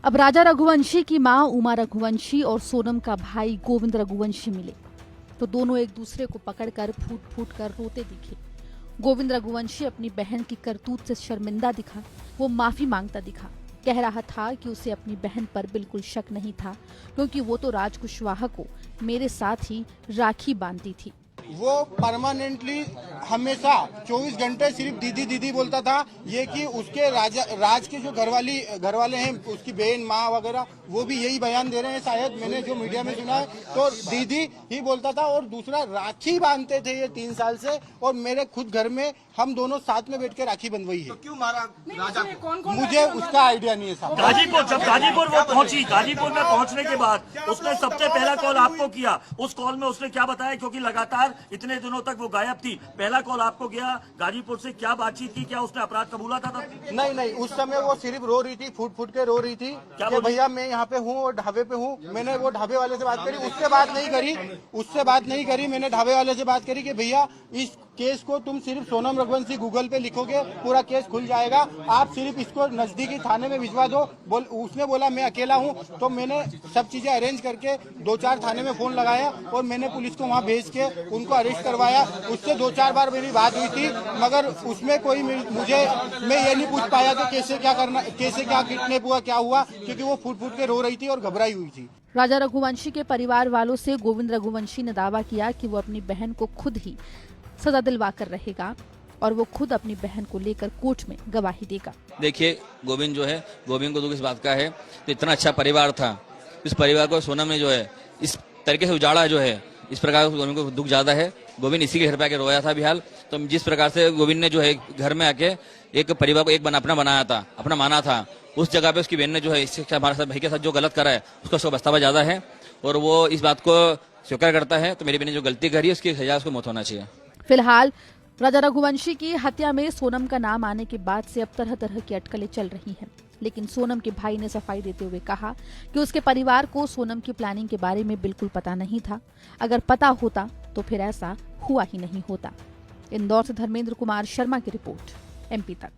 अब राजा रघुवंशी की मां उमा रघुवंशी और सोनम का भाई गोविंद रघुवंशी मिले तो दोनों एक दूसरे को पकड़कर फूट फूट कर रोते दिखे। गोविंद रघुवंशी अपनी बहन की करतूत से शर्मिंदा दिखा। वो माफी मांगता दिखा। कह रहा था कि उसे अपनी बहन पर बिल्कुल शक नहीं था क्योंकि वो तो राज कुशवाहा को मेरे साथ ही राखी बांधती थी। वो परमानेंटली हमेशा 24 घंटे सिर्फ दीदी दीदी बोलता था। ये कि उसके राज के जो घर वाले हैं, उसकी बहन माँ वगैरह, वो भी यही बयान दे रहे हैं, शायद मैंने जो मीडिया में सुना है, तो दीदी ही बोलता था। और दूसरा, राखी बांधते थे ये 3 साल से, और मेरे खुद घर में हम दोनों साथ में बैठ के राखी बंधवाई है। तो क्यों मारा राजा को? मुझे उसका आइडिया नहीं है साहब। जब गाजीपुर वो पहुंची, गाजीपुर में पहुंचने के बाद उसने सबसे पहला कॉल आपको किया। उस कॉल में उसने क्या बताया, क्योंकि लगातार इतने दिनों तक वो गायब थी, पहला कॉल आपको गया गाजीपुर से, क्या बातचीत की, क्या उसने अपराध कबूला था तब? नहीं, उस समय वो सिर्फ रो रही थी, फूट फूट के रो रही थी कि भैया मैं यहाँ पे हूँ और ढाबे पे हूँ। मैंने वो ढाबे वाले से बात करी, उससे बात नहीं करी। मैंने ढाबे वाले से बात करी कि भैया इस केस को तुम सिर्फ सोनम रघुवंशी गूगल पे लिखोगे, पूरा केस खुल जाएगा, आप सिर्फ इसको नजदीकी थाने में भिजवा दो। उसने बोला मैं अकेला हूँ, तो मैंने सब चीजें अरेंज करके 2-4 थाने में फोन लगाया और मैंने पुलिस को वहाँ भेज के उनको अरेस्ट करवाया। उससे 2-4 बार मेरी बात हुई थी, मगर उसमें कोई मैं ये नहीं पूछ पाया कि कैसे क्या किडनैप हुआ, क्या हुआ, क्योंकि वो फूट फूट के रो रही थी और घबराई हुई थी। राजा रघुवंशी के परिवार वालों से गोविंद रघुवंशी ने दावा किया कि वो अपनी बहन को खुद ही सजा दिलवा कर रहेगा और वो खुद अपनी बहन को लेकर कोर्ट में गवाही देगा। देखिए, गोविंद को दुख इस बात का है, तो इतना अच्छा परिवार था, इस परिवार को सोनम ने जो है इस तरीके से उजाड़ा इस प्रकार गोविंद को दुख ज्यादा है। गोविंद इसी के घर पे आके रोया था फिलहाल। तो जिस प्रकार से गोविंद ने जो है घर में आके एक परिवार को अपना बनाया था, अपना माना था, उस जगह पे उसकी बहन ने जो है इससे हमारे भाई के साथ जो गलत करा है उसका पछतावा ज्यादा है और वो इस बात को स्वीकार करता है। तो मेरी बहन ने जो गलती करी है उसकी सजा उसको मौत होना चाहिए। फिलहाल राजा रघुवंशी की हत्या में सोनम का नाम आने के बाद से अब तरह तरह की अटकलें चल रही हैं, लेकिन सोनम के भाई ने सफाई देते हुए कहा कि उसके परिवार को सोनम की प्लानिंग के बारे में बिल्कुल पता नहीं था। अगर पता होता तो फिर ऐसा हुआ ही नहीं होता। इंदौर से धर्मेंद्र कुमार शर्मा की रिपोर्ट, MP तक।